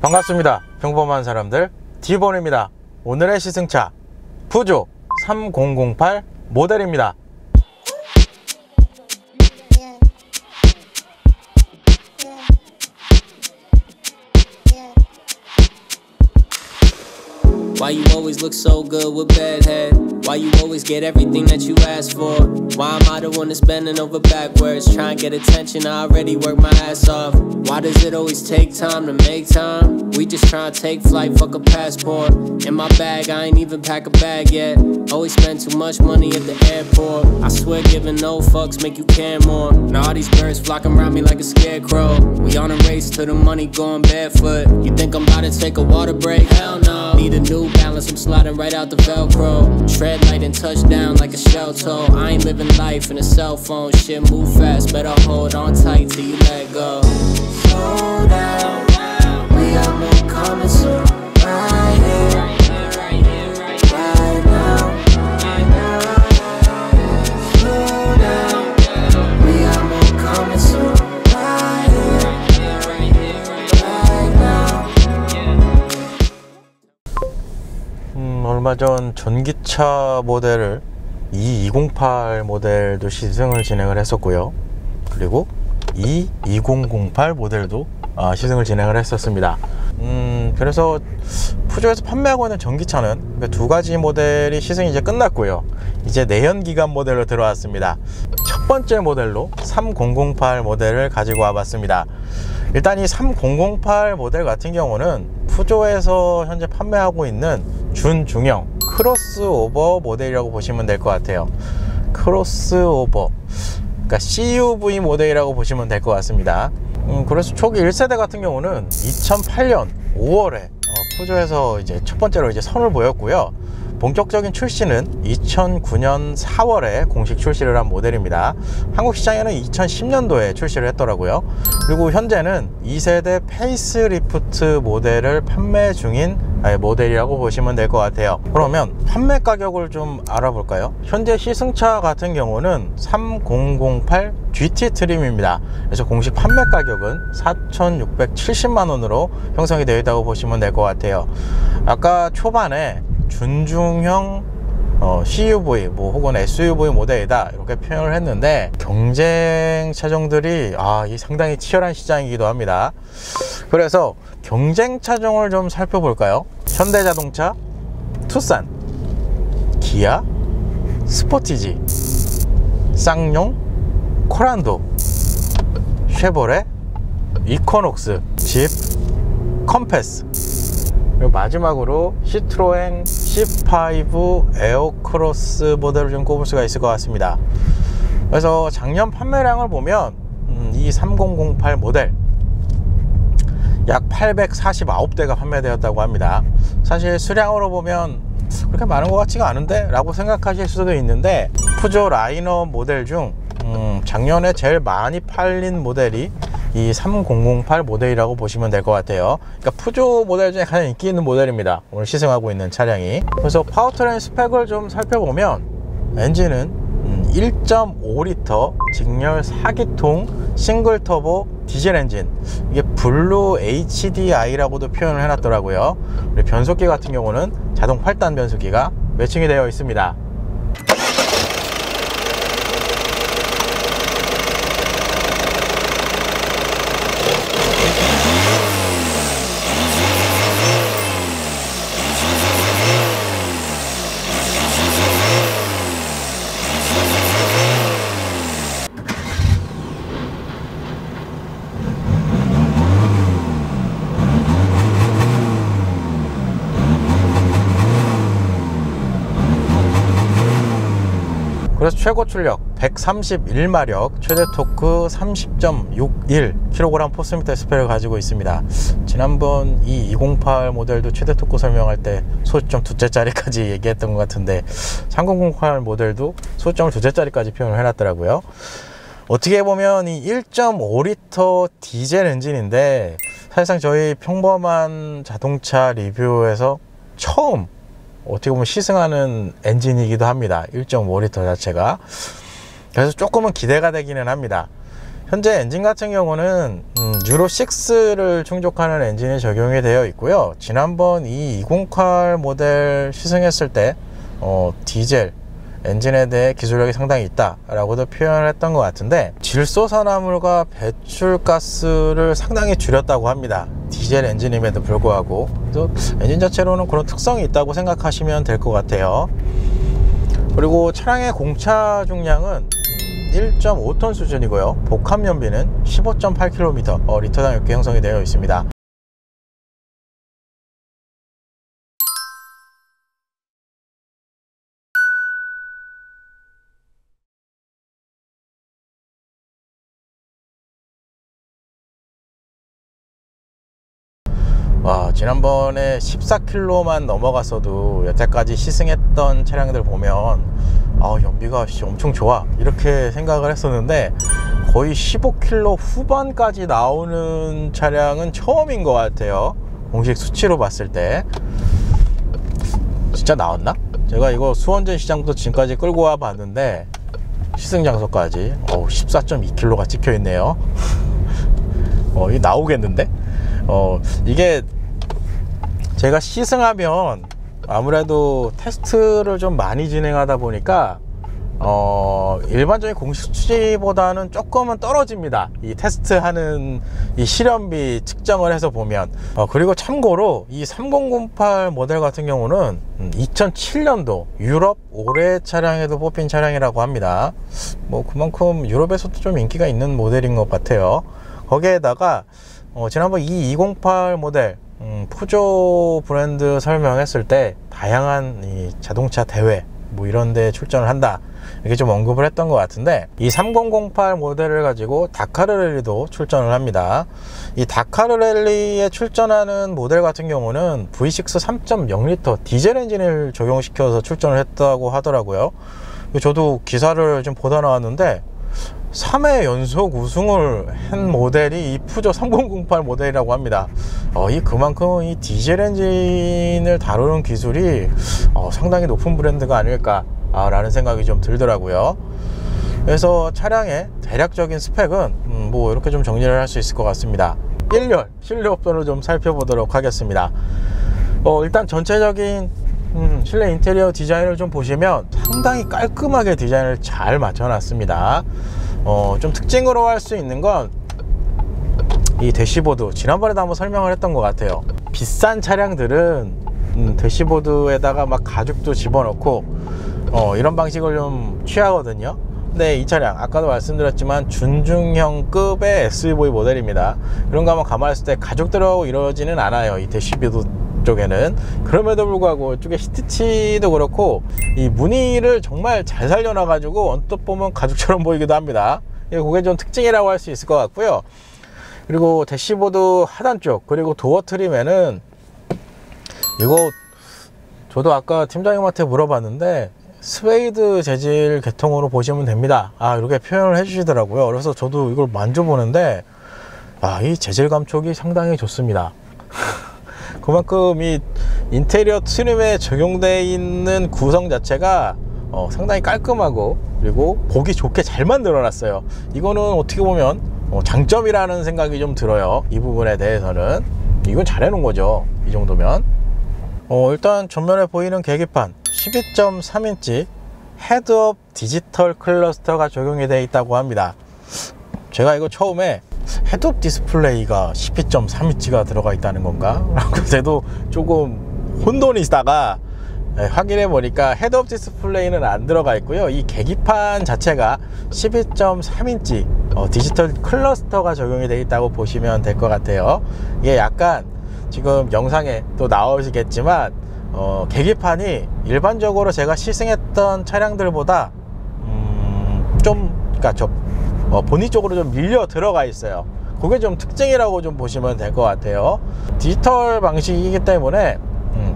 반갑습니다. 평범한 사람들 D본입니다. 오늘의 시승차 푸조 3008 모델입니다. Why you always look so good with bad head? Why you always get everything that you ask for? Why am I the one that's bending over backwards? Trying to get attention, I already worked my ass off. Why does it always take time to make time? We just trying to take flight, fuck a passport. In my bag, I ain't even pack a bag yet. Always spend too much money at the airport. I swear giving no fucks make you care more. Now all these birds flocking around me like a scarecrow. We on a race to the money going barefoot. You think I'm about to take a water break? Hell no. Need a new balance, I'm sliding right out the Velcro. Tread light and touch down like a shell toe. I ain't living life in a cell phone. Shit move fast, better hold on tight till you let go. Slow down, we got more coming soon. Right here, right now. Slow down, we got more coming soon. Right here, right now. 얼마 전 전기차 모델을 E208 모델도 시승을 진행을 했었고요. 그리고 E2008 모델도 시승을 진행을 했었습니다. 그래서 푸조에서 판매하고 있는 전기차는 두 가지 모델이 시승이 이제 끝났고요. 이제 내연기관 모델로 들어왔습니다. 첫 번째 모델로 3008 모델을 가지고 와봤습니다. 일단 이 3008 모델 같은 경우는 푸조에서 현재 판매하고 있는 준중형 크로스오버 모델이라고 보시면 될 것 같아요. 크로스오버, 그러니까 CUV 모델이라고 보시면 될 것 같습니다. 그래서 초기 1세대 같은 경우는 2008년 5월에 푸조에서 이제 첫 번째로 이제 선을 보였고요. 본격적인 출시는 2009년 4월에 공식 출시를 한 모델입니다. 한국 시장에는 2010년도에 출시를 했더라고요. 그리고 현재는 2세대 페이스리프트 모델을 판매 중인 모델이라고 보시면 될 것 같아요. 그러면 판매 가격을 좀 알아볼까요? 현재 시승차 같은 경우는 3008 GT 트림입니다. 그래서 공식 판매 가격은 4,670만원으로 형성이 되어 있다고 보시면 될 것 같아요. 아까 초반에 준중형 CUV 혹은 SUV 모델이다 이렇게 표현을 했는데, 경쟁 차종들이 상당히 치열한 시장이기도 합니다. 그래서 경쟁 차종을 좀 살펴볼까요? 현대자동차, 투싼, 기아, 스포티지, 쌍용, 코란도, 쉐보레, 이코녹스, 집, 컴패스, 그리고 마지막으로 시트로엔 C5 에어크로스 모델을 좀 꼽을 수가 있을 것 같습니다. 그래서 작년 판매량을 보면 이 3008 모델 약 849대가 판매되었다고 합니다. 사실 수량으로 보면 그렇게 많은 것 같지가 않은데 라고 생각하실 수도 있는데, 푸조 라인업 모델 중 작년에 제일 많이 팔린 모델이 이 3008 모델이라고 보시면 될 것 같아요. 그러니까 푸조 모델 중에 가장 인기 있는 모델입니다, 오늘 시승하고 있는 차량이. 그래서 파워트레인 스펙을 좀 살펴보면 엔진은 1.5L 직렬 4기통 싱글 터보 디젤 엔진, 이게 블루 HDI라고도 표현을 해놨더라고요. 그리고 변속기 같은 경우는 자동 8단 변속기가 매칭이 되어 있습니다. 그래서 최고 출력 131마력, 최대 토크 30.61kg 포스미터 스펙을 가지고 있습니다. 지난번 이 208 모델도 최대 토크 설명할 때 소수점 두째 짜리까지 얘기했던 것 같은데, 3008 모델도 소수점을 두째 짜리까지 표현을 해놨더라고요. 어떻게 보면 이 1.5L 디젤 엔진인데, 사실상 저희 평범한 자동차 리뷰에서 처음 어떻게 보면 시승하는 엔진이기도 합니다. 1.5L 자체가. 그래서 조금은 기대가 되기는 합니다. 현재 엔진 같은 경우는 유로 6를 충족하는 엔진이 적용이 되어 있고요. 지난번 이 208 모델 시승했을 때 디젤 엔진에 대해 기술력이 상당히 있다 라고도 표현을 했던 것 같은데, 질소산화물과 배출가스를 상당히 줄였다고 합니다. 디젤 엔진임에도 불구하고. 그래서 엔진 자체로는 그런 특성이 있다고 생각하시면 될 것 같아요. 그리고 차량의 공차 중량은 1.5톤 수준이고요. 복합 연비는 15.8km 리터당 이렇게 형성이 되어 있습니다. 지난번에 14km만 넘어갔어도 여태까지 시승했던 차량들 보면 연비가 엄청 좋아 이렇게 생각을 했었는데, 거의 15km 후반까지 나오는 차량은 처음인 것 같아요. 공식 수치로 봤을 때. 진짜 나왔나? 제가 이거 수원전 시장부터 지금까지 끌고 와 봤는데 시승 장소까지 14.2km가 찍혀 있네요. 이게 나오겠는데? 이게 제가 시승하면 아무래도 테스트를 좀 많이 진행하다 보니까 일반적인 공식 수치보다는 조금은 떨어집니다. 이 테스트하는 이 실험비 측정을 해서 보면. 그리고 참고로 이 3008 모델 같은 경우는 2007년도 유럽 올해 차량에도 뽑힌 차량이라고 합니다. 그만큼 유럽에서도 좀 인기가 있는 모델인 것 같아요. 거기에다가 지난번 이 208 모델 푸조 브랜드 설명했을 때 다양한 이 자동차 대회 이런 데 출전을 한다 이렇게 좀 언급을 했던 것 같은데, 이 3008 모델을 가지고 다카르 랠리도 출전을 합니다. 이 다카르 랠리에 출전하는 모델 같은 경우는 V6 3.0L 디젤 엔진을 적용시켜서 출전을 했다고 하더라고요. 저도 기사를 좀 보다 나왔는데 3회 연속 우승을 한 모델이 이 푸조 3008 모델이라고 합니다. 그만큼 이 디젤 엔진을 다루는 기술이 상당히 높은 브랜드가 아닐까 라는 생각이 좀 들더라고요. 그래서 차량의 대략적인 스펙은 이렇게 좀 정리를 할 수 있을 것 같습니다. 1열 실내 옵션을 좀 살펴보도록 하겠습니다. 일단 전체적인 실내 인테리어 디자인을 좀 보시면 상당히 깔끔하게 디자인을 잘 맞춰 놨습니다. 좀 특징으로 할 수 있는 건 이 대시보드, 지난번에도 한번 설명을 했던 것 같아요. 비싼 차량들은 대시보드에다가 막 가죽도 집어넣고 이런 방식을 좀 취하거든요. 근데 이 차량 아까도 말씀드렸지만 준중형급의 SUV 모델입니다. 그런 거 한번 감안했을 때 가죽 들어가고 이러지는 않아요, 이 대시보드 쪽에는. 그럼에도 불구하고 이쪽에 스티치도 그렇고 이 무늬를 정말 잘 살려놔 가지고 언뜻 보면 가죽처럼 보이기도 합니다. 그게 좀 특징이라고 할 수 있을 것 같고요. 그리고 대시보드 하단 쪽, 그리고 도어 트림에는 이거 저도 아까 팀장님한테 물어봤는데 스웨이드 재질 계통으로 보시면 됩니다 이렇게 표현을 해 주시더라고요. 그래서 저도 이걸 만져보는데 이 재질 감촉이 상당히 좋습니다. 그만큼 이 인테리어 트림에 적용되어 있는 구성 자체가 상당히 깔끔하고 그리고 보기 좋게 잘 만들어 놨어요. 이거는 어떻게 보면 장점이라는 생각이 좀 들어요. 이 부분에 대해서는 이건 잘 해놓은 거죠, 이 정도면. 일단 전면에 보이는 계기판 12.3인치 헤드업 디지털 클러스터가 적용이 되어 있다고 합니다. 제가 이거 처음에 헤드업 디스플레이가 12.3인치가 들어가 있다는 건가? 라고 저도 조금 혼돈이다가 확인해 보니까 헤드업 디스플레이는 안 들어가 있고요. 이 계기판 자체가 12.3인치 디지털 클러스터가 적용이 되어 있다고 보시면 될 것 같아요. 이게 약간 지금 영상에 또 나오시겠지만 계기판이 일반적으로 제가 시승했던 차량들보다 보니 쪽으로 좀 밀려 들어가 있어요. 그게 좀 특징이라고 좀 보시면 될 것 같아요. 디지털 방식이기 때문에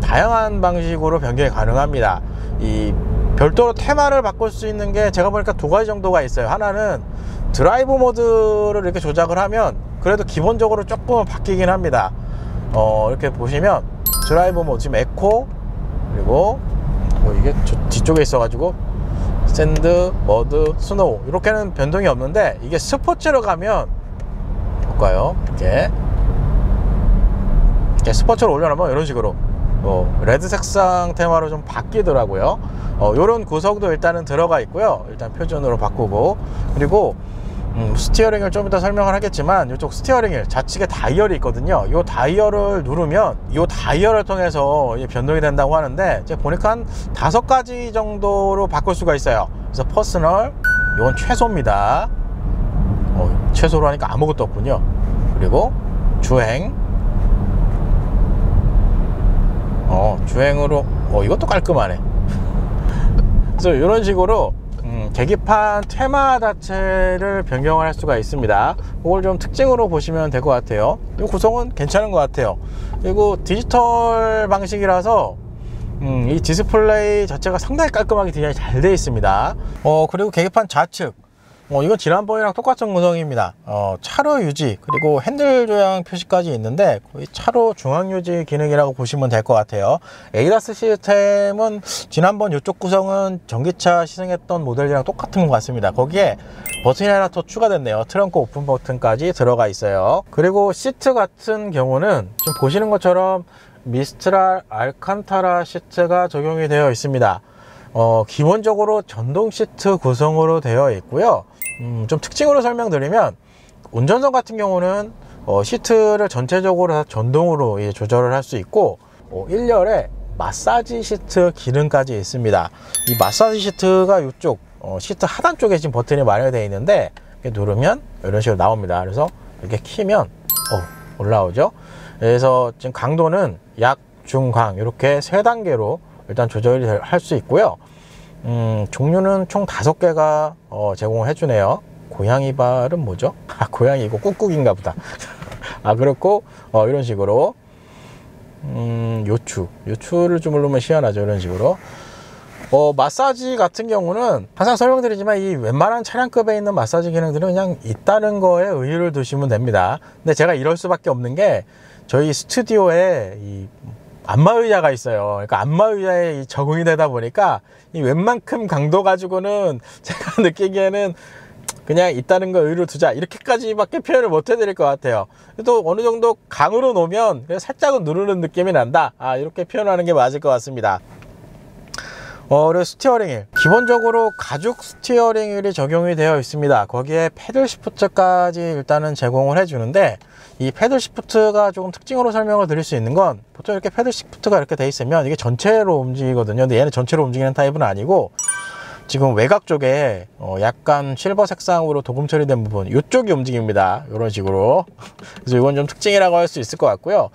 다양한 방식으로 변경이 가능합니다. 이 별도로 테마를 바꿀 수 있는 게 제가 보니까 두 가지 정도가 있어요. 하나는 드라이브 모드를 이렇게 조작을 하면 그래도 기본적으로 조금은 바뀌긴 합니다. 이렇게 보시면 드라이브 모드 지금 에코, 그리고 이게 뒤쪽에 있어 가지고 샌드, 머드, 스노우 이렇게는 변동이 없는데, 이게 스포츠로 가면 볼까요? 이렇게 스포츠로 올려놓으면 이런 식으로 레드 색상 테마로 좀 바뀌더라고요. 요런 구성도 일단은 들어가 있고요. 일단 표준으로 바꾸고, 그리고 스티어링을 좀 이따 설명을 하겠지만, 이쪽 스티어링 휠 좌측에 다이얼이 있거든요. 이 다이얼을 누르면 이 다이얼을 통해서 변동이 된다고 하는데, 제가 보니까 한 5가지 정도로 바꿀 수가 있어요. 그래서 퍼스널, 이건 최소입니다. 최소로 하니까 아무것도 없군요. 그리고 주행, 주행으로 이것도 깔끔하네. 그래서 이런 식으로 계기판 테마 자체를 변경을 할 수가 있습니다. 그걸 좀 특징으로 보시면 될 것 같아요. 이 구성은 괜찮은 것 같아요. 그리고 디지털 방식이라서 이 디스플레이 자체가 상당히 깔끔하게 디자인이 잘 되어 있습니다. 그리고 계기판 좌측, 이건 지난번이랑 똑같은 구성입니다. 차로 유지, 그리고 핸들 조향 표시까지 있는데 거의 차로 중앙 유지 기능이라고 보시면 될 것 같아요. 에이다스 시스템은 지난번 이쪽 구성은 전기차 시승했던 모델이랑 똑같은 것 같습니다. 거기에 버튼이 하나 더 추가됐네요. 트렁크 오픈 버튼까지 들어가 있어요. 그리고 시트 같은 경우는 지금 보시는 것처럼 미스트랄 알칸타라 시트가 적용이 되어 있습니다. 기본적으로 전동 시트 구성으로 되어 있고요. 좀 특징으로 설명드리면, 운전석 같은 경우는 시트를 전체적으로 다 전동으로 조절을 할 수 있고, 1열에 마사지 시트 기능까지 있습니다. 이 마사지 시트가 이쪽 시트 하단 쪽에 지금 버튼이 마련되어 있는데, 이렇게 누르면 이런 식으로 나옵니다. 그래서 이렇게 키면 올라오죠. 그래서 지금 강도는 약, 중, 강 이렇게 3단계로 일단 조절이 할 수 있고요. 종류는 총 5개가 제공을 해주네요. 고양이 발은 뭐죠? 고양이고 꾹꾹인가 보다. 그렇고 이런 식으로 요추를 좀 누르면 시원하죠. 이런 식으로. 마사지 같은 경우는 항상 설명드리지만, 이 웬만한 차량급에 있는 마사지 기능들은 그냥 있다는 거에 의의를 두시면 됩니다. 근데 제가 이럴 수밖에 없는 게, 저희 스튜디오에 이 안마의자가 있어요. 그러니까 안마의자에 적응이 되다 보니까 이 웬만큼 강도 가지고는 제가 느끼기에는 그냥 있다는 거 의의를 두자, 이렇게까지밖에 표현을 못 해드릴 것 같아요. 또 어느 정도 강으로 놓으면 살짝은 누르는 느낌이 난다, 이렇게 표현하는 게 맞을 것 같습니다. 그리고 스티어링 휠, 기본적으로 가죽 스티어링 휠이 적용이 되어 있습니다. 거기에 패들 시프트까지 일단은 제공을 해주는데, 이 패들 시프트가 조금 특징으로 설명을 드릴 수 있는 건, 보통 이렇게 패들 시프트가 이렇게 돼 있으면 이게 전체로 움직이거든요. 근데 얘는 전체로 움직이는 타입은 아니고, 지금 외곽 쪽에 약간 실버 색상으로 도금 처리된 부분, 이쪽이 움직입니다. 이런 식으로. 그래서 이건 좀 특징이라고 할 수 있을 것 같고요.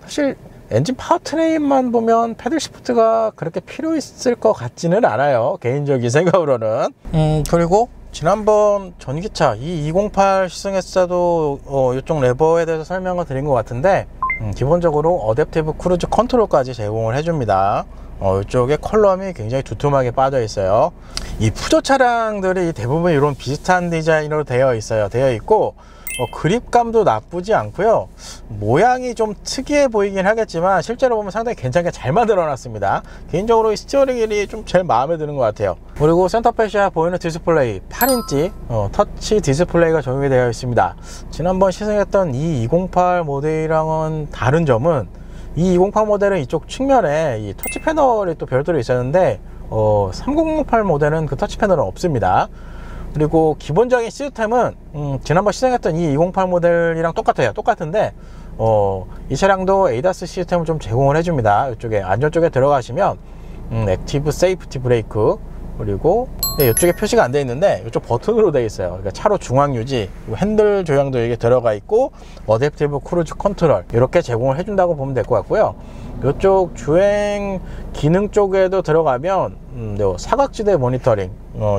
사실 엔진 파워트레인만 보면 패들 시프트가 그렇게 필요 있을 것 같지는 않아요, 개인적인 생각으로는. 그리고 지난번 전기차 E208 시승했을 때도 이쪽 레버에 대해서 설명을 드린 것 같은데, 기본적으로 어댑티브 크루즈 컨트롤까지 제공을 해줍니다. 이쪽에 컬럼이 굉장히 두툼하게 빠져 있어요. 이 푸조 차량들이 대부분 이런 비슷한 디자인으로 되어 있고, 그립감도 나쁘지 않고요. 모양이 좀 특이해 보이긴 하겠지만 실제로 보면 상당히 괜찮게 잘 만들어 놨습니다. 개인적으로 이 스티어링 휠이 좀 제일 마음에 드는 것 같아요. 그리고 센터페시아 보이는 디스플레이 8인치 터치 디스플레이가 적용이 되어 있습니다. 지난번 시승했던 E208 모델이랑은 다른 점은, E208 모델은 이쪽 측면에 이 터치 패널이 또 별도로 있었는데 3008 모델은 그 터치 패널은 없습니다. 그리고 기본적인 시스템은 지난번 시승했던 이 208 모델이랑 똑같은데 이 차량도 에이다스 시스템을 좀 제공을 해줍니다. 이쪽에 안전 쪽에 들어가시면 액티브 세이프티 브레이크, 그리고 이쪽에 표시가 안 되어 있는데 이쪽 버튼으로 되어 있어요. 그러니까 차로 중앙 유지, 핸들 조향도 이게 들어가 있고, 어댑티브 크루즈 컨트롤 이렇게 제공을 해준다고 보면 될 것 같고요. 이쪽 주행 기능 쪽에도 들어가면 사각지대 모니터링,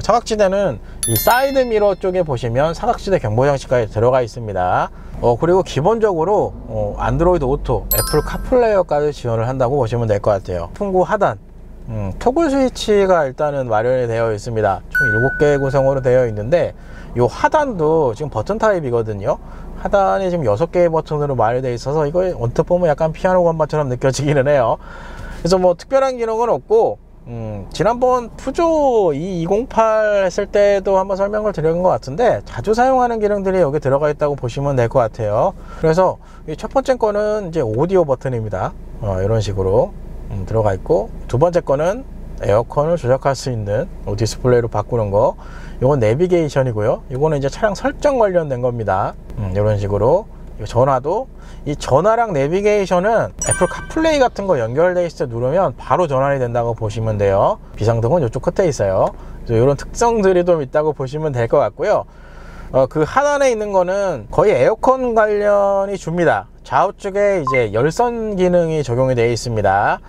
사각지대는 이 사이드 미러 쪽에 보시면 사각지대 경보 장치까지 들어가 있습니다. 그리고 기본적으로 안드로이드 오토, 애플 카플레이어까지 지원을 한다고 보시면 될 것 같아요. 풍구 하단, 토글 스위치가 일단은 마련이 되어 있습니다. 총 7개 구성으로 되어 있는데, 이 하단도 지금 버튼 타입이거든요. 하단이 지금 6개의 버튼으로 마련되어 있어서 이거 언뜻 보면 약간 피아노 건반처럼 느껴지기는 해요. 그래서 뭐 특별한 기능은 없고, 지난번 푸조 2208 했을 때도 한번 설명을 드린 것 같은데 자주 사용하는 기능들이 여기 들어가 있다고 보시면 될 것 같아요. 그래서 이 첫 번째 거는 이제 오디오 버튼입니다. 이런 식으로 들어가 있고, 두 번째 거는 에어컨을 조작할 수 있는 디스플레이로 바꾸는 거, 이건 내비게이션이고요. 이거는 이제 차량 설정 관련된 겁니다. 이런 식으로. 전화도, 이 전화랑 내비게이션은 애플 카플레이 같은 거 연결되어 있을 때 누르면 바로 전환이 된다고 보시면 돼요. 비상등은 이쪽 끝에 있어요. 그래서 이런 특성들이 좀 있다고 보시면 될 것 같고요. 그 하단에 있는 거는 거의 에어컨 관련이 줍니다. 좌우측에 이제 열선 기능이 적용이 되어 있습니다.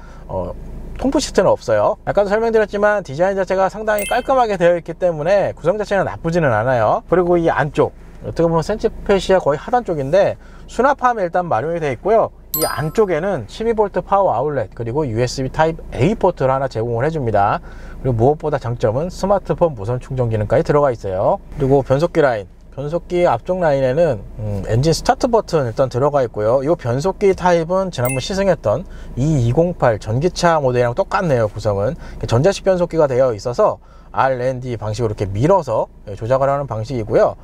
통풍 시트는 없어요. 아까도 설명드렸지만 디자인 자체가 상당히 깔끔하게 되어 있기 때문에 구성 자체는 나쁘지는 않아요. 그리고 이 안쪽, 어떻게 보면 센치페시아 거의 하단 쪽인데 수납함이 일단 마련이 되어 있고요. 이 안쪽에는 12V 파워 아울렛, 그리고 USB 타입 A 포트를 하나 제공을 해줍니다. 그리고 무엇보다 장점은 스마트폰 무선 충전 기능까지 들어가 있어요. 그리고 변속기 라인, 변속기 앞쪽 라인에는 엔진 스타트 버튼 일단 들어가 있고요. 이 변속기 타입은 지난번 시승했던 2208 전기차 모델이랑 똑같네요. 구성은 전자식 변속기가 되어 있어서 R&D 방식으로 이렇게 밀어서 조작을 하는 방식이고요.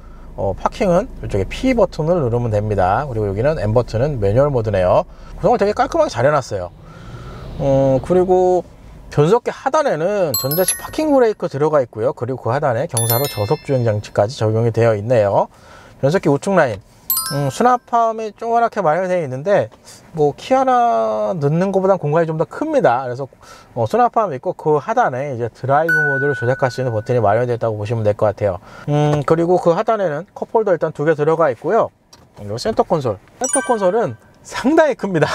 파킹은 이쪽에 P 버튼을 누르면 됩니다. 그리고 여기는 M 버튼은 매뉴얼 모드네요. 구성을 되게 깔끔하게 잘 해놨어요. 그리고 변속기 하단에는 전자식 파킹 브레이크 들어가 있고요. 그리고 그 하단에 경사로 저속 주행 장치까지 적용이 되어 있네요. 변속기 우측 라인, 수납함이 조그맣게 마련되어 있는데 뭐 키 하나 넣는 것보다 공간이 좀 더 큽니다. 그래서 수납함이 있고 그 하단에 이제 드라이브 모드를 조작할 수 있는 버튼이 마련되어 있다고 보시면 될 것 같아요. 그리고 그 하단에는 컵홀더 일단 2개 들어가 있고요. 그리고 센터 콘솔은 상당히 큽니다.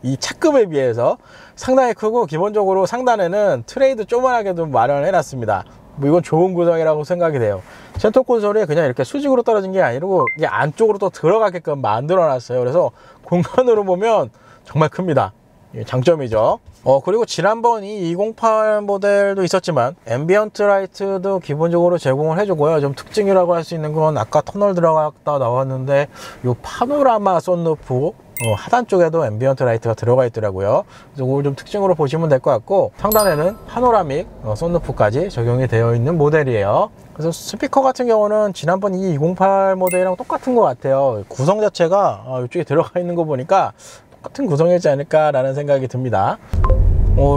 이 차급에 비해서 상당히 크고, 기본적으로 상단에는 트레이도 조그만하게도 마련해 놨습니다. 뭐 이건 좋은 구성이라고 생각이 돼요. 센터 콘솔이 그냥 이렇게 수직으로 떨어진 게 아니고 이게 안쪽으로 또 들어가게끔 만들어 놨어요. 그래서 공간으로 보면 정말 큽니다. 장점이죠. 그리고 지난번 이 208 모델도 있었지만 앰비언트 라이트도 기본적으로 제공을 해주고요. 좀 특징이라고 할 수 있는 건 아까 터널 들어갔다 나왔는데 요 파노라마 썬루프 하단 쪽에도 앰비언트 라이트가 들어가 있더라고요. 그래서 그걸 좀 특징으로 보시면 될 것 같고, 상단에는 파노라믹 썬루프까지 적용이 되어 있는 모델이에요. 그래서 스피커 같은 경우는 지난번 이 208 모델이랑 똑같은 것 같아요. 구성 자체가 이쪽에 들어가 있는 거 보니까 똑같은 구성이지 않을까 라는 생각이 듭니다.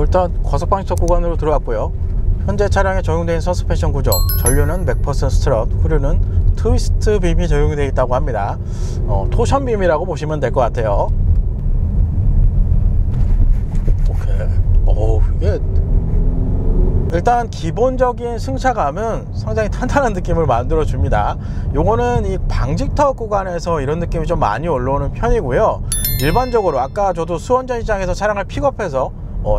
일단 과속 방지턱 구간으로 들어왔고요. 현재 차량에 적용되어 있는 서스펜션 구조, 전류는 100% 스트럿, 후륜은 트위스트 빔이 적용이 되어 있다고 합니다. 토션 빔이라고 보시면 될 것 같아요. 오케이. 이게 일단 기본적인 승차감은 상당히 탄탄한 느낌을 만들어 줍니다. 요거는 이 방지턱 구간에서 이런 느낌이 좀 많이 올라오는 편이고요. 일반적으로 아까 저도 수원전시장에서 차량을 픽업해서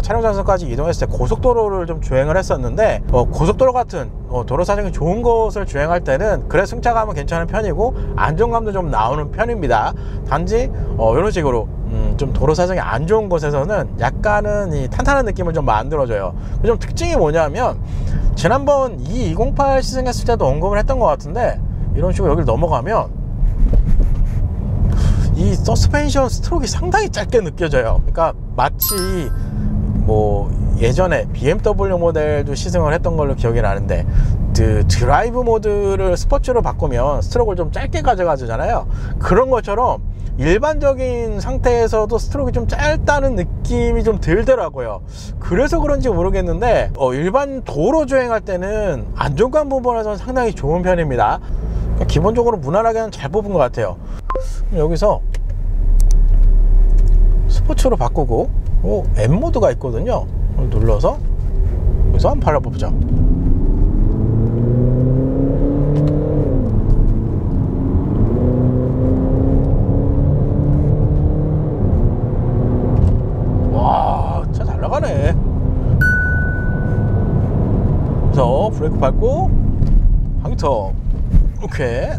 촬영 장소까지 이동했을 때 고속도로를 좀 주행을 했었는데, 고속도로 같은 도로 사정이 좋은 곳을 주행할 때는 그래 승차감은 괜찮은 편이고 안정감도 좀 나오는 편입니다. 단지 이런 식으로 좀 도로 사정이 안 좋은 곳에서는 약간은 이 탄탄한 느낌을 좀 만들어줘요. 좀 특징이 뭐냐면, 지난번 이 208 시승했을 때도 언급을 했던 것 같은데, 이런 식으로 여기를 넘어가면 이 서스펜션 스트로크가 상당히 짧게 느껴져요. 그러니까 마치 뭐 예전에 BMW 모델도 시승을 했던 걸로 기억이 나는데, 그 드라이브 모드를 스포츠로 바꾸면 스트로크를 좀 짧게 가져가잖아요. 그런 것처럼 일반적인 상태에서도 스트로크가 좀 짧다는 느낌이 좀 들더라고요. 그래서 그런지 모르겠는데 일반 도로 주행할 때는 안정감 부분에서는 상당히 좋은 편입니다. 기본적으로 무난하게는 잘 뽑은 것 같아요. 여기서 스포츠로 바꾸고 M 모드가 있거든요. 눌러서 여기서 한번 발라보자. 와, 진짜 잘 나가네. 그래서 브레이크 밟고 방지턱. 오케이.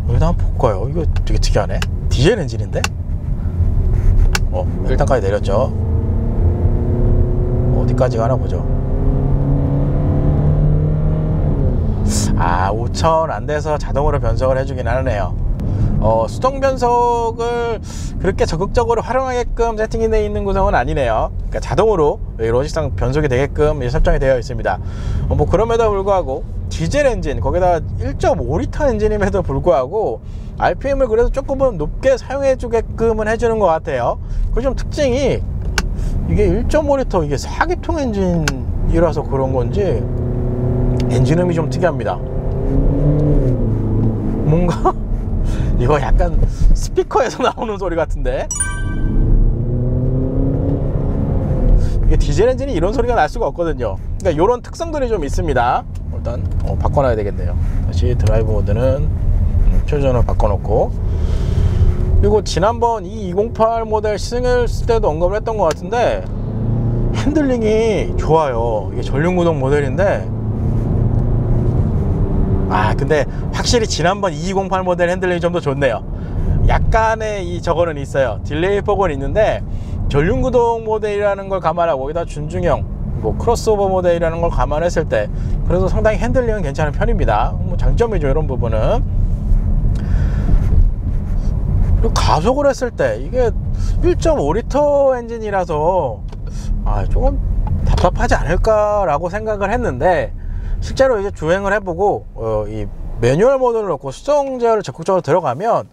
여기다 한번 볼까요? 이거 되게 특이하네. 디젤 엔진인데? 1단까지 내렸죠. 어디까지 가나 보죠. 5,000 안 돼서 자동으로 변속을 해주긴 하네요. 수동 변속을 그렇게 적극적으로 활용하게끔 세팅이 되어 있는 구성은 아니네요. 그러니까 자동으로 로직상 변속이 되게끔 설정이 되어 있습니다. 뭐 그럼에도 불구하고 디젤 엔진, 거기다 1.5리터 엔진임에도 불구하고 RPM을 그래도 조금은 높게 사용해 주게끔은 해주는 것 같아요. 그 좀 특징이, 이게 1.5리터 이게 4기통 엔진이라서 그런 건지 엔진음이 좀 특이합니다. 뭔가 이거 약간 스피커에서 나오는 소리 같은데, 이게 디젤 엔진이 이런 소리가 날 수가 없거든요. 그러니까 이런 특성들이 좀 있습니다. 일단 바꿔놔야 되겠네요. 다시 드라이브 모드는 표준으로 바꿔놓고, 그리고 지난번 이 208 모델 시승했을 때도 언급을 했던 것 같은데 핸들링이 좋아요. 이게 전륜구동 모델인데, 근데 확실히 지난번 208 모델 핸들링이 좀 더 좋네요. 약간의 이 저거는 있어요. 딜레이 폭은 있는데 전륜구동 모델이라는 걸 감안하고 거기다 준중형 뭐 크로스오버 모델이라는 걸 감안했을 때 그래도 상당히 핸들링은 괜찮은 편입니다. 뭐 장점이죠, 이런 부분은. 그리고 가속을 했을 때 이게 1.5리터 엔진이라서 조금 답답하지 않을까 라고 생각을 했는데, 실제로 이제 주행을 해보고 이 매뉴얼 모드를 넣고 수동 제어를 적극적으로 들어가면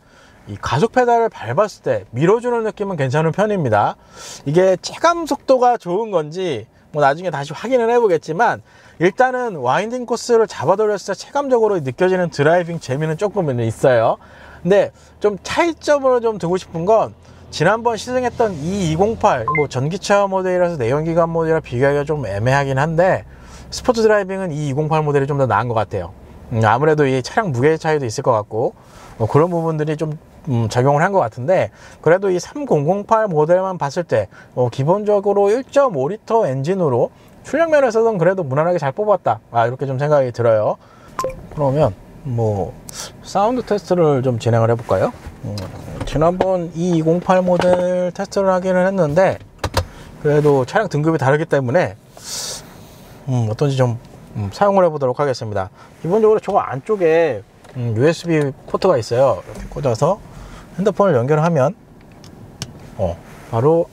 이 가속 페달을 밟았을 때 밀어주는 느낌은 괜찮은 편입니다. 이게 체감 속도가 좋은 건지 뭐 나중에 다시 확인을 해보겠지만, 일단은 와인딩 코스를 잡아돌렸을 때 체감적으로 느껴지는 드라이빙 재미는 조금은 있어요. 근데 좀 차이점으로 좀 두고 싶은 건, 지난번 시승했던 이 208 뭐 전기차 모델이라서 내연기관 모델이라 비교하기가 좀 애매하긴 한데, 스포츠 드라이빙은 이 208 모델이 좀 더 나은 것 같아요. 아무래도 이 차량 무게 차이도 있을 것 같고 뭐 그런 부분들이 좀 작용을 한 것 같은데, 그래도 이 3008 모델만 봤을 때 기본적으로 1.5리터 엔진으로 출력 면에서는 그래도 무난하게 잘 뽑았다, 이렇게 좀 생각이 들어요. 그러면 뭐 사운드 테스트를 좀 진행을 해볼까요? 지난번 이 208 모델 테스트를 하기는 했는데 그래도 차량 등급이 다르기 때문에 어떤지 좀 사용을 해보도록 하겠습니다. 기본적으로 저거 안쪽에 USB 포트가 있어요. 이렇게 꽂아서 핸드폰을 연결하면 바로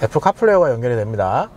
애플 카플레이어가 연결이 됩니다.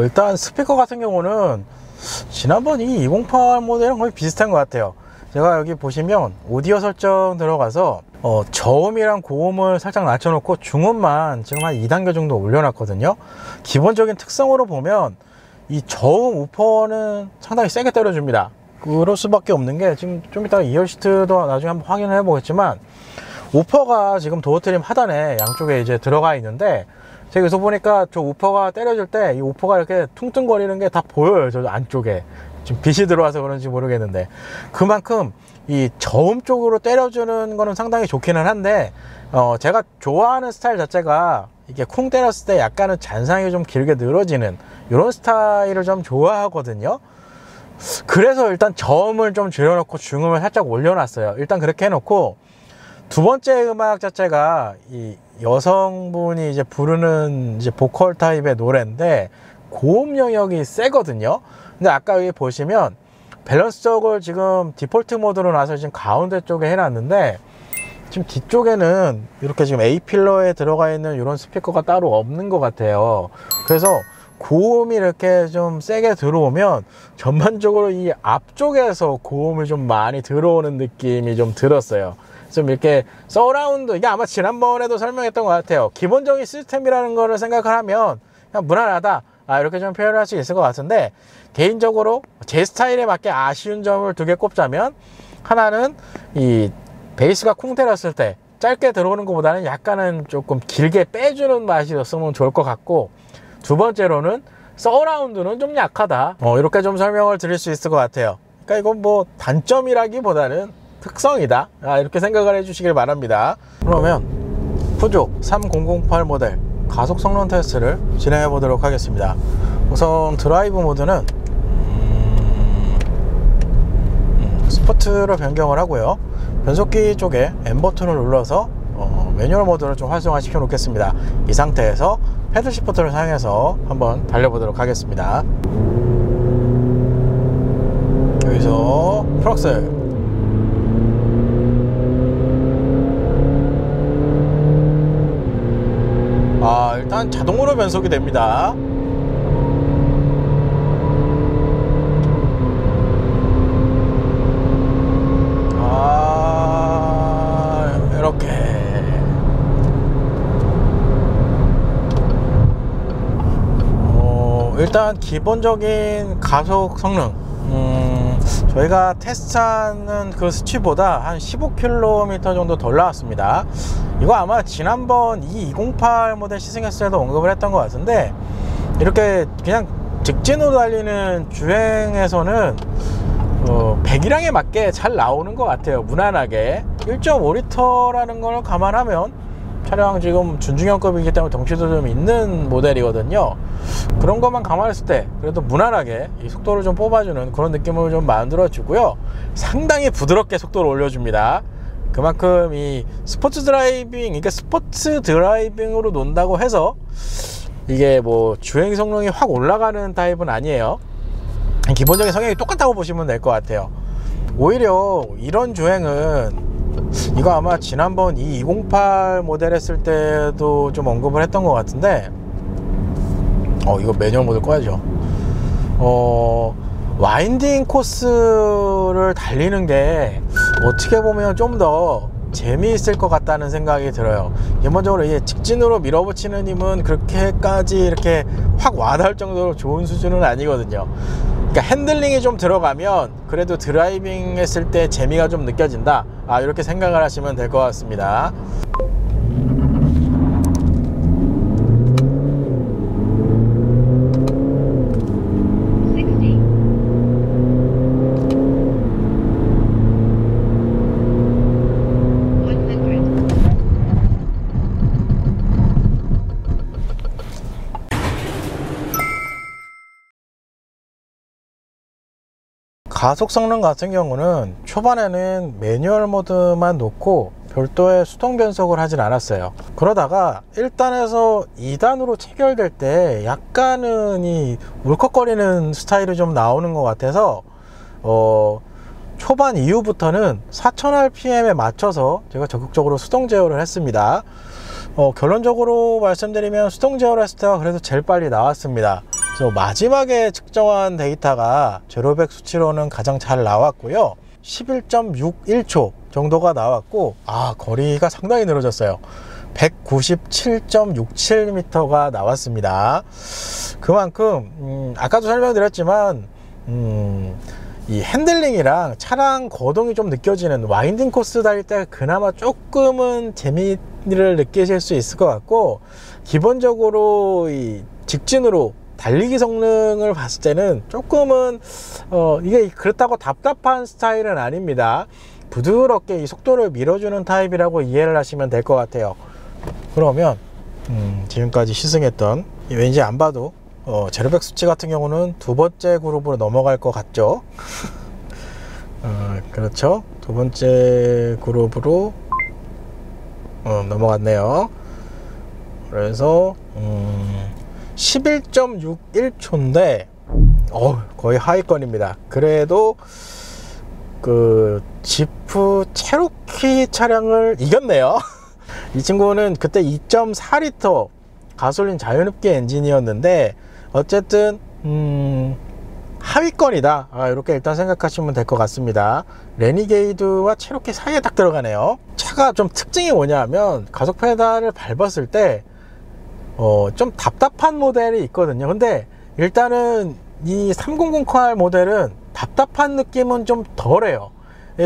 일단 스피커 같은 경우는 지난번 이 208 모델은 거의 비슷한 것 같아요. 제가 여기 보시면 오디오 설정 들어가서 저음이랑 고음을 살짝 낮춰놓고 중음만 지금 한 2단계 정도 올려놨거든요. 기본적인 특성으로 보면 이 저음 우퍼는 상당히 세게 때려줍니다. 그럴 수밖에 없는 게, 지금 좀 이따가 2열 시트도 나중에 한번 확인을 해보겠지만, 우퍼가 지금 도어 트림 하단에 양쪽에 이제 들어가 있는데, 제가 여기서 보니까 저 우퍼가 때려줄 때 이 우퍼가 이렇게 퉁퉁거리는 게 다 보여요. 저 안쪽에 지금 빛이 들어와서 그런지 모르겠는데, 그만큼 이 저음 쪽으로 때려주는 거는 상당히 좋기는 한데, 제가 좋아하는 스타일 자체가 이게 쿵 때렸을 때 약간은 잔상이 좀 길게 늘어지는 이런 스타일을 좀 좋아하거든요. 그래서 일단 저음을 좀 줄여놓고 중음을 살짝 올려놨어요. 일단 그렇게 해놓고, 두 번째 음악 자체가 이 여성분이 이제 부르는 이제 보컬 타입의 노래인데 고음 영역이 세거든요. 근데 아까 여기 보시면 밸런스적으로 지금 디폴트 모드로 나서 지금 가운데 쪽에 해놨는데, 지금 뒤쪽에는 이렇게 지금 A 필러에 들어가 있는 이런 스피커가 따로 없는 것 같아요. 그래서 고음이 이렇게 좀 세게 들어오면 전반적으로 이 앞쪽에서 고음이 좀 많이 들어오는 느낌이 좀 들었어요. 좀 이렇게 서라운드, 이게 아마 지난번에도 설명했던 것 같아요. 기본적인 시스템이라는 거를 생각을 하면 그냥 무난하다, 이렇게 좀 표현을 할 수 있을 것 같은데, 개인적으로 제 스타일에 맞게 아쉬운 점을 두 개 꼽자면, 하나는 이 베이스가 쿵 때렸을 때 짧게 들어오는 것보다는 약간은 조금 길게 빼주는 맛이었으면 좋을 것 같고, 두 번째로는 서라운드는 좀 약하다, 이렇게 좀 설명을 드릴 수 있을 것 같아요. 그러니까 이건 뭐 단점이라기보다는 특성이다, 이렇게 생각을 해주시길 바랍니다. 그러면 푸조 3008 모델 가속 성능 테스트를 진행해 보도록 하겠습니다. 우선 드라이브 모드는 스포트로 변경을 하고요. 변속기 쪽에 M 버튼을 눌러서 매뉴얼 모드를 좀 활성화 시켜 놓겠습니다. 이 상태에서 패들 시프트를 사용해서 한번 달려보도록 하겠습니다. 여기서 풀악셀, 일단 자동으로 변속이 됩니다. 이렇게 일단 기본적인 가속 성능, 저희가 테스트하는 그 수치보다 한 15km 정도 덜 나왔습니다. 이거 아마 지난번 208 모델 시승했을 때도 언급을 했던 것 같은데, 이렇게 그냥 직진으로 달리는 주행에서는 100이랑에 맞게 잘 나오는 것 같아요. 무난하게 1.5L라는 걸 감안하면 차량 지금 준중형급이기 때문에 덩치도 좀 있는 모델이거든요. 그런 것만 감안했을 때 그래도 무난하게 이 속도를 좀 뽑아주는 그런 느낌을 좀 만들어 주고요. 상당히 부드럽게 속도를 올려줍니다. 그만큼 이 스포츠 드라이빙, 그러니까 스포츠 드라이빙으로 논다고 해서 이게 뭐 주행 성능이 확 올라가는 타입은 아니에요. 기본적인 성향이 똑같다고 보시면 될 것 같아요. 오히려 이런 주행은, 이거 아마 지난번 208 모델 했을 때도 좀 언급을 했던 것 같은데, 이거 매뉴얼 모드 꺼야죠. 와인딩 코스를 달리는 게 어떻게 보면 좀 더 재미있을 것 같다는 생각이 들어요. 기본적으로 이게 직진으로 밀어붙이는 힘은 그렇게까지 이렇게 확 와닿을 정도로 좋은 수준은 아니거든요. 그러니까 핸들링이 좀 들어가면 그래도 드라이빙 했을 때 재미가 좀 느껴진다, 이렇게 생각을 하시면 될 것 같습니다. 가속 성능 같은 경우는 초반에는 매뉴얼 모드만 놓고 별도의 수동 변속을 하진 않았어요. 그러다가 1단에서 2단으로 체결될 때 약간은 이 울컥거리는 스타일이 좀 나오는 것 같아서 초반 이후부터는 4000rpm에 맞춰서 제가 적극적으로 수동 제어를 했습니다. 결론적으로 말씀드리면 수동 제어를 했을 때가 그래도 제일 빨리 나왔습니다. 그래서 마지막에 측정한 데이터가 제로백 수치로는 가장 잘 나왔고요. 11.61초 정도가 나왔고, 거리가 상당히 늘어졌어요. 197.67m가 나왔습니다. 그만큼 아까도 설명드렸지만 이 핸들링이랑 차량 거동이 좀 느껴지는 와인딩 코스 달릴 때 그나마 조금은 재미를 느끼실 수 있을 것 같고, 기본적으로 이 직진으로 달리기 성능을 봤을 때는 조금은 이게 그렇다고 답답한 스타일은 아닙니다. 부드럽게 이 속도를 밀어주는 타입이라고 이해를 하시면 될 것 같아요. 그러면 지금까지 시승했던, 왠지 안 봐도 제로백 수치 같은 경우는 두 번째 그룹으로 넘어갈 것 같죠. 그렇죠. 두 번째 그룹으로 넘어갔네요. 그래서 11.61초인데 거의 하위권입니다. 그래도 그 지프 체로키 차량을 이겼네요. 이 친구는 그때 2.4L 가솔린 자연흡기 엔진이었는데 어쨌든 하위권이다, 이렇게 일단 생각하시면 될 것 같습니다. 레니게이드와 체로키 사이에 딱 들어가네요. 차가 좀 특징이 뭐냐면 가속 페달을 밟았을 때 좀 답답한 모델이 있거든요. 근데 일단은 이 3008 모델은 답답한 느낌은 좀 덜해요.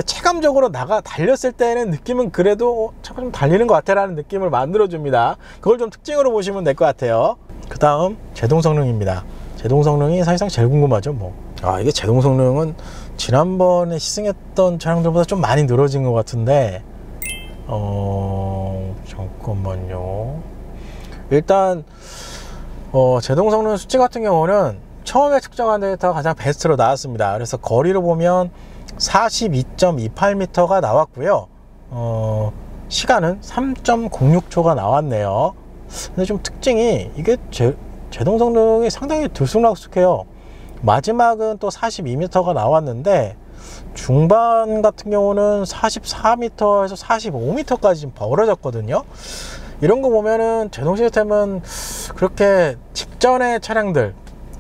체감적으로 달렸을 때는 느낌은 그래도 차가 좀 달리는 것 같아 라는 느낌을 만들어 줍니다. 그걸 좀 특징으로 보시면 될 것 같아요. 그 다음 제동 성능입니다. 제동 성능이 사실상 제일 궁금하죠. 이게 제동 성능은 지난번에 시승했던 차량들보다 좀 많이 늘어진 것 같은데 잠깐만요. 일단 제동 성능 수치 같은 경우는 처음에 측정한 데이터가 가장 베스트로 나왔습니다. 그래서 거리로 보면 42.28m가 나왔고요. 시간은 3.06초가 나왔네요. 근데 좀 특징이 이게 제동 성능이 상당히 들쑥날쑥해요. 마지막은 또 42m가 나왔는데 중반 같은 경우는 44m에서 45m까지 좀 벌어졌거든요. 이런 거 보면은 제동 시스템은 그렇게 직전의 차량들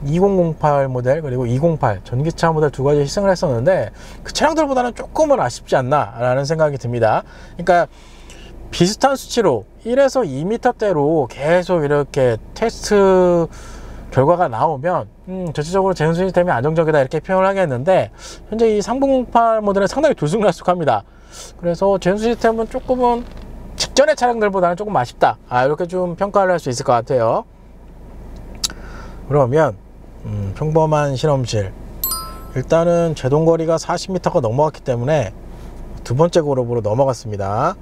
2008 모델 그리고 208 전기차 모델 두 가지 시승을 했었는데 그 차량들보다는 조금은 아쉽지 않나 라는 생각이 듭니다. 그러니까 비슷한 수치로 1에서 2m대로 계속 이렇게 테스트 결과가 나오면 전체적으로 제동 시스템이 안정적이다 이렇게 표현을 하겠는데, 현재 이 3008 모델은 상당히 들쑥날쑥합니다. 그래서 제동 시스템은 조금은 직전의 차량들보다는 조금 아쉽다, 이렇게 좀 평가를 할 수 있을 것 같아요. 그러면 평범한 실험실, 일단은 제동거리가 40m가 넘어갔기 때문에 두 번째 그룹으로 넘어갔습니다.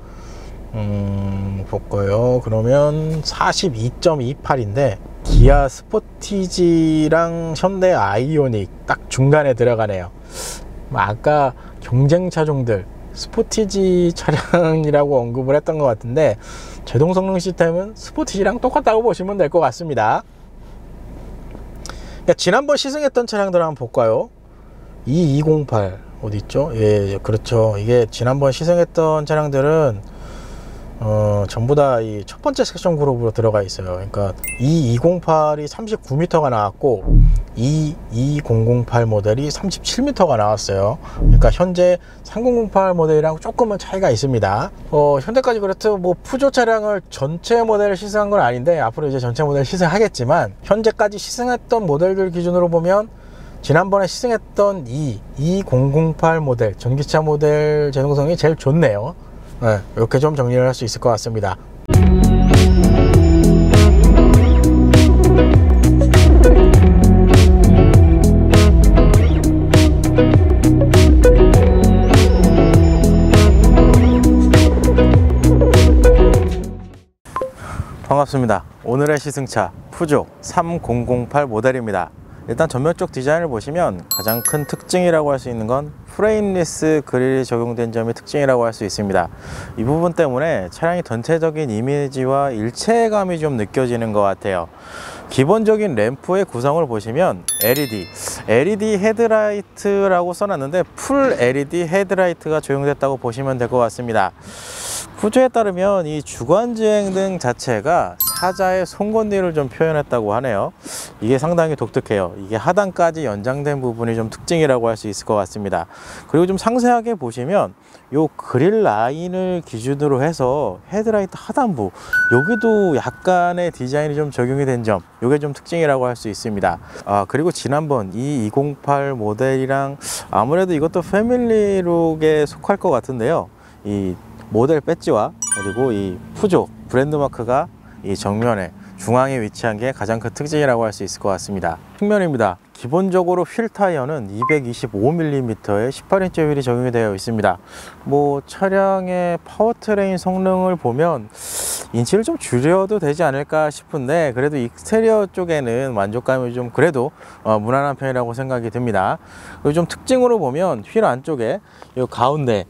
볼까요? 그러면 42.28인데 기아 스포티지랑 현대 아이오닉 딱 중간에 들어가네요. 아까 경쟁 차종들 스포티지 차량이라고 언급을 했던 것 같은데 제동 성능 시스템은 스포티지랑 똑같다고 보시면 될 것 같습니다. 지난번 시승했던 차량들 한번 볼까요? 2208 어디 있죠? 예, 그렇죠. 이게 지난번 시승했던 차량들은 전부 다 이 첫 번째 섹션 그룹으로 들어가 있어요. 그러니까 2208이 39m가 나왔고 22008 모델이 37m가 나왔어요. 그러니까 현재 3008 모델이랑 조금은 차이가 있습니다. 현대까지 그렇듯 푸조 차량을 전체 모델을 시승한 건 아닌데 앞으로 이제 전체 모델 시승하겠지만, 현재까지 시승했던 모델들 기준으로 보면 지난번에 시승했던 2008 모델 전기차 모델 제동성이 제일 좋네요. 네, 이렇게 좀 정리를 할 수 있을 것 같습니다. 반갑습니다. 오늘의 시승차 푸조 3008 모델입니다. 일단 전면 쪽 디자인을 보시면 가장 큰 특징이라고 할 수 있는 건 프레임리스 그릴이 적용된 점이 특징이라고 할 수 있습니다. 이 부분 때문에 차량의 전체적인 이미지와 일체감이 좀 느껴지는 것 같아요. 기본적인 램프의 구성을 보시면 LED 헤드라이트라고 써놨는데 풀 LED 헤드라이트가 적용됐다고 보시면 될 것 같습니다. 푸조에 따르면 이 주간주행등 자체가 사자의 송곳니를 좀 표현했다고 하네요. 이게 상당히 독특해요. 이게 하단까지 연장된 부분이 좀 특징이라고 할 수 있을 것 같습니다. 그리고 좀 상세하게 보시면 요 그릴 라인을 기준으로 해서 헤드라이트 하단부 여기도 약간의 디자인이 좀 적용이 된 점, 요게 좀 특징이라고 할 수 있습니다. 그리고 지난번 이 208 모델이랑 아무래도 이것도 패밀리룩에 속할 것 같은데요. 이 모델 배지와 그리고 이 푸조 브랜드 마크가 이 정면에 중앙에 위치한 게 가장 큰 특징이라고 할 수 있을 것 같습니다. 측면입니다. 기본적으로 휠 타이어는 225mm의 18인치 휠이 적용이 되어 있습니다. 뭐 차량의 파워트레인 성능을 보면 인치를 좀 줄여도 되지 않을까 싶은데, 그래도 익스테리어 쪽에는 만족감이 좀 그래도 무난한 편이라고 생각이 듭니다. 그리고 좀 특징으로 보면 휠 안쪽에 이 가운데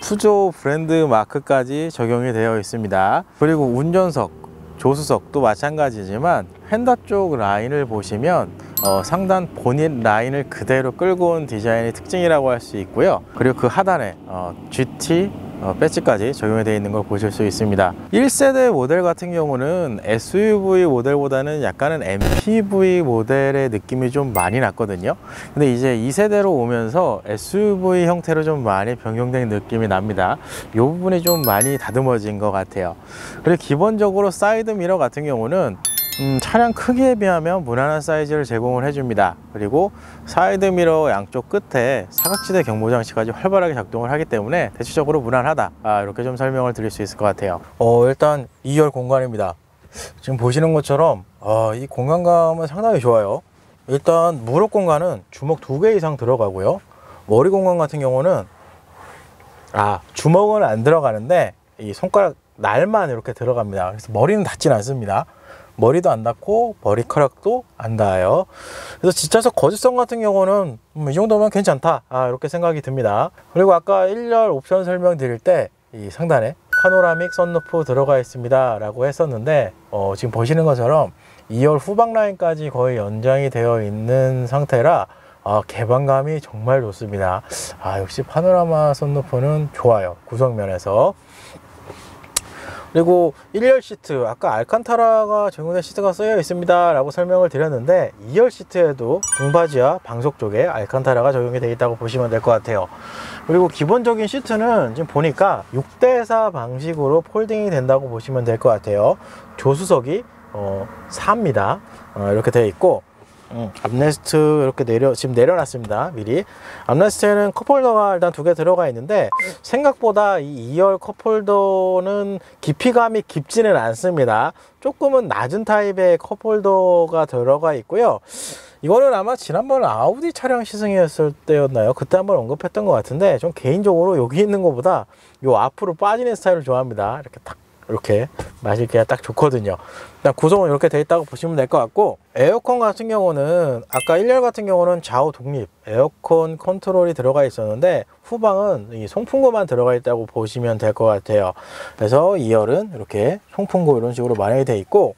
푸조 브랜드 마크까지 적용이 되어 있습니다. 그리고 운전석, 조수석도 마찬가지지만 휀다 쪽 라인을 보시면 상단 보닛 라인을 그대로 끌고 온 디자인의 특징이라고 할 수 있고요. 그리고 그 하단에 GT 배지까지 적용이 되어 있는 걸 보실 수 있습니다. 1세대 모델 같은 경우는 SUV 모델보다는 약간은 MPV 모델의 느낌이 좀 많이 났거든요. 근데 이제 2세대로 오면서 SUV 형태로 좀 많이 변경된 느낌이 납니다. 이 부분이 좀 많이 다듬어진 것 같아요. 그리고 기본적으로 사이드 미러 같은 경우는 차량 크기에 비하면 무난한 사이즈를 제공을 해줍니다. 그리고 사이드 미러 양쪽 끝에 사각지대 경보 장치까지 활발하게 작동을 하기 때문에 대체적으로 무난하다, 이렇게 좀 설명을 드릴 수 있을 것 같아요. 일단 2열 공간입니다. 지금 보시는 것처럼 이 공간감은 상당히 좋아요. 일단 무릎 공간은 주먹 2개 이상 들어가고요. 머리 공간 같은 경우는 주먹은 안 들어가는데 이 손가락 날만 이렇게 들어갑니다. 그래서 머리는 닿진 않습니다. 머리도 안 닿고 머리카락도 안 닿아요. 그래서 뒷좌석 거주성 같은 경우는 이 정도면 괜찮다, 이렇게 생각이 듭니다. 그리고 아까 1열 옵션 설명 드릴 때 이 상단에 파노라믹 선루프 들어가 있습니다 라고 했었는데, 지금 보시는 것처럼 2열 후방 라인까지 거의 연장이 되어 있는 상태라 개방감이 정말 좋습니다. 역시 파노라마 선루프는 좋아요, 구성면에서. 그리고 1열 시트, 아까 알칸타라가 적용된 시트가 쓰여 있습니다 라고 설명을 드렸는데, 2열 시트에도 등받이와 방석 쪽에 알칸타라가 적용이 되어 있다고 보시면 될 것 같아요. 그리고 기본적인 시트는 지금 보니까 6대4 방식으로 폴딩이 된다고 보시면 될 것 같아요. 조수석이 4입니다. 이렇게 되어 있고, 암레스트 이렇게 지금 내려놨습니다. 미리. 암레스트에는 컵홀더가 일단 2개 들어가 있는데, 생각보다 이 2열 컵홀더는 깊이감이 깊지는 않습니다. 조금은 낮은 타입의 컵홀더가 들어가 있고요. 이거는 아마 지난번 아우디 차량 시승이었을 때였나요? 그때 한번 언급했던 것 같은데, 좀 개인적으로 여기 있는 것보다 요 앞으로 빠지는 스타일을 좋아합니다. 이렇게 딱 이렇게 마실기가 딱 좋거든요. 일단 구성은 이렇게 되어 있다고 보시면 될 것 같고, 에어컨 같은 경우는 아까 1열 같은 경우는 좌우 독립 에어컨 컨트롤이 들어가 있었는데, 후방은 이 송풍구만 들어가 있다고 보시면 될 것 같아요. 그래서 2열은 이렇게 송풍구 이런 식으로 마련이 되어 있고,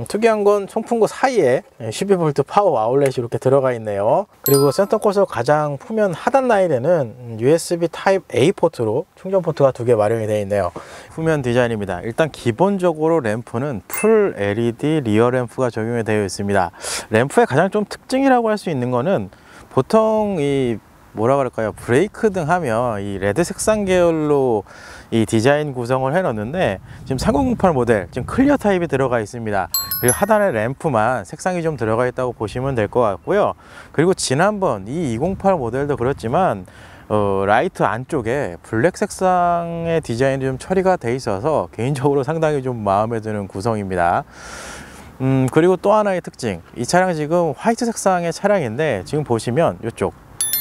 특이한 건 송풍구 사이에 12V 파워 아울렛이 이렇게 들어가 있네요. 그리고 센터 컷의 가장 후면 하단 라인에는 USB 타입 A 포트로 충전 포트가 2개 마련이 되어 있네요. 후면 디자인입니다. 일단 기본적으로 램프는 풀 LED 리어 램프가 적용이 되어 있습니다. 램프의 가장 좀 특징이라고 할 수 있는 거는, 보통 이 뭐라 그럴까요, 브레이크 등 하면 이 레드 색상 계열로 이 디자인 구성을 해 놓는데, 지금 3008 모델 지금 클리어 타입이 들어가 있습니다. 그리고 하단에 램프만 색상이 좀 들어가 있다고 보시면 될 것 같고요. 그리고 지난번 이 208 모델도 그렇지만 라이트 안쪽에 블랙 색상의 디자인이 좀 처리가 돼 있어서 개인적으로 상당히 좀 마음에 드는 구성입니다. 그리고 또 하나의 특징, 이 차량 지금 화이트 색상의 차량인데, 지금 보시면 이쪽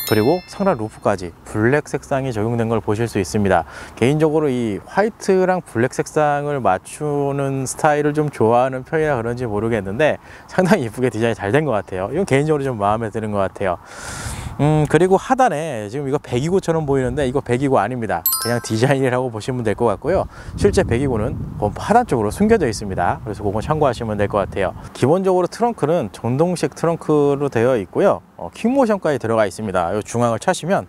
그리고 상단 루프까지 블랙 색상이 적용된 걸 보실 수 있습니다. 개인적으로 이 화이트랑 블랙 색상을 맞추는 스타일을 좀 좋아하는 편이라 그런지 모르겠는데, 상당히 이쁘게 디자인이 잘 된 것 같아요. 이건 개인적으로 좀 마음에 드는 것 같아요. 그리고 하단에 지금 이거 배기구처럼 보이는데, 이거 배기구 아닙니다. 그냥 디자인이라고 보시면 될 것 같고요. 실제 배기구는 범퍼 하단 쪽으로 숨겨져 있습니다. 그래서 그건 참고하시면 될 것 같아요. 기본적으로 트렁크는 전동식 트렁크로 되어 있고요. 퀵모션까지 들어가 있습니다. 이 중앙을 차시면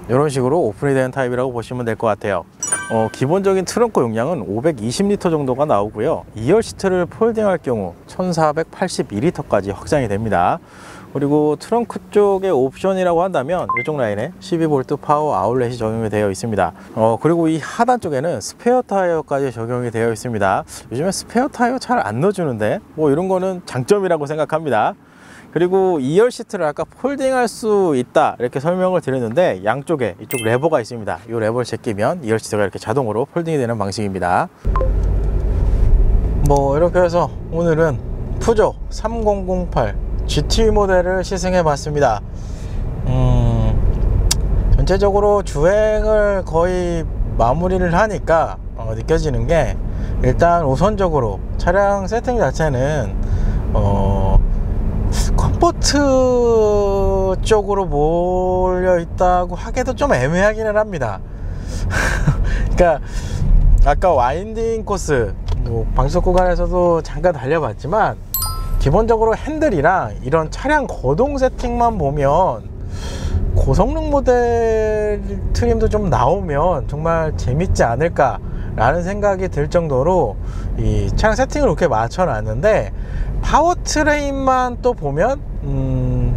이런 식으로 오픈이 되는 타입이라고 보시면 될 것 같아요. 기본적인 트렁크 용량은 520리터 정도가 나오고요. 2열 시트를 폴딩할 경우 1482리터까지 확장이 됩니다. 그리고 트렁크 쪽의 옵션이라고 한다면 이쪽 라인에 12V 파워 아울렛이 적용이 되어 있습니다. 그리고 이 하단 쪽에는 스페어 타이어까지 적용이 되어 있습니다. 요즘에 스페어 타이어 잘 안 넣어주는데 뭐 이런 거는 장점이라고 생각합니다. 그리고 2열 시트를 아까 폴딩할 수 있다 이렇게 설명을 드렸는데, 양쪽에 이쪽 레버가 있습니다. 이 레버를 제끼면 2열 시트가 이렇게 자동으로 폴딩이 되는 방식입니다. 뭐 이렇게 해서 오늘은 푸조 3008 GT 모델을 시승해 봤습니다. 전체적으로 주행을 거의 마무리를 하니까 느껴지는 게, 일단 우선적으로 차량 세팅 자체는 컴포트 쪽으로 몰려 있다고 하기도 좀 애매하기는 합니다. 그러니까 아까 와인딩 코스 방속 구간에서도 잠깐 달려봤지만, 기본적으로 핸들이랑 이런 차량 거동 세팅만 보면 고성능 모델 트림도 좀 나오면 정말 재밌지 않을까 라는 생각이 들 정도로 이 차량 세팅을 이렇게 맞춰 놨는데, 파워트레인만 또 보면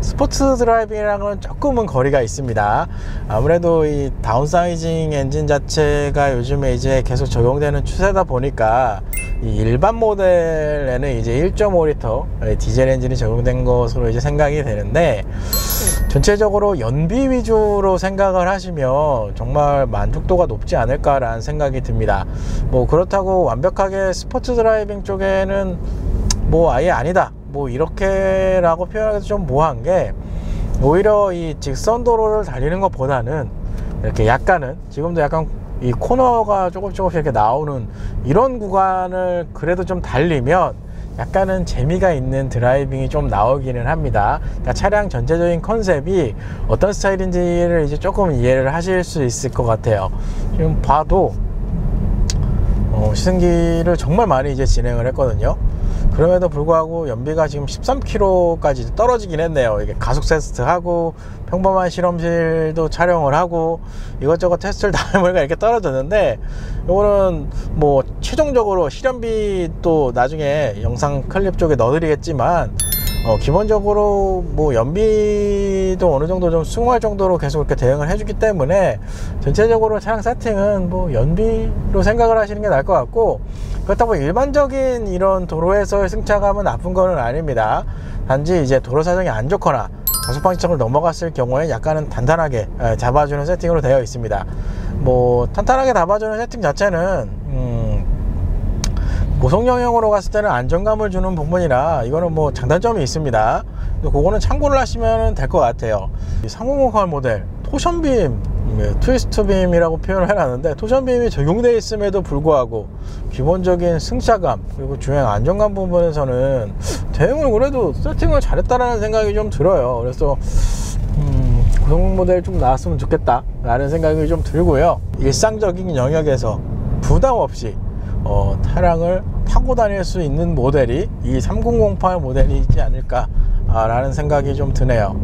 스포츠 드라이빙이랑은 조금은 거리가 있습니다. 아무래도 이 다운사이징 엔진 자체가 요즘에 이제 계속 적용되는 추세다 보니까, 이 일반 모델에는 이제 1.5L 디젤 엔진이 적용된 것으로 이제 생각이 되는데, 전체적으로 연비 위주로 생각을 하시면 정말 만족도가 높지 않을까라는 생각이 듭니다. 뭐 그렇다고 완벽하게 스포츠 드라이빙 쪽에는 뭐 아예 아니다, 뭐 이렇게라고 표현하기도 좀 모호한 게, 오히려 이 직선 도로를 달리는 것보다는 이렇게 약간은, 지금도 약간 이 코너가 조금씩 이렇게 나오는 이런 구간을 그래도 좀 달리면 약간은 재미가 있는 드라이빙이 좀 나오기는 합니다. 그러니까 차량 전체적인 컨셉이 어떤 스타일인지를 이제 조금 이해를 하실 수 있을 것 같아요. 지금 봐도 시승기를 정말 많이 이제 진행을 했거든요. 그럼에도 불구하고 연비가 지금 13km까지 떨어지긴 했네요. 이게 가속 테스트하고 평범한 실험실도 촬영을 하고 이것저것 테스트를 다 해보니까 이렇게 떨어졌는데, 이거는 뭐 최종적으로 실험비 또 나중에 영상 클립 쪽에 넣어드리겠지만, 기본적으로 뭐 연비도 어느 정도 좀 수긍할 정도로 계속 이렇게 대응을 해주기 때문에, 전체적으로 차량 세팅은 뭐 연비로 생각을 하시는 게 나을 것 같고, 그렇다고 일반적인 이런 도로에서의 승차감은 나쁜 거는 아닙니다. 단지 이제 도로 사정이 안 좋거나 가속방지턱을 넘어갔을 경우에 약간은 단단하게 잡아주는 세팅으로 되어 있습니다. 뭐 탄탄하게 잡아주는 세팅 자체는 고속영역으로 갔을 때는 안정감을 주는 부분이라 이거는 뭐 장단점이 있습니다. 그거는 참고를 하시면 될 것 같아요. 3008 모델 토션빔, 트위스트 빔이라고 표현을 해놨는데, 토션빔이 적용되어 있음에도 불구하고 기본적인 승차감 그리고 주행 안정감 부분에서는 대응을 그래도 세팅을 잘했다라는 생각이 좀 들어요. 그래서 고속 모델 좀 나왔으면 좋겠다 라는 생각이 좀 들고요. 일상적인 영역에서 부담 없이 차량을 타고 다닐 수 있는 모델이 이 3008 모델이지 않을까 라는 생각이 좀 드네요.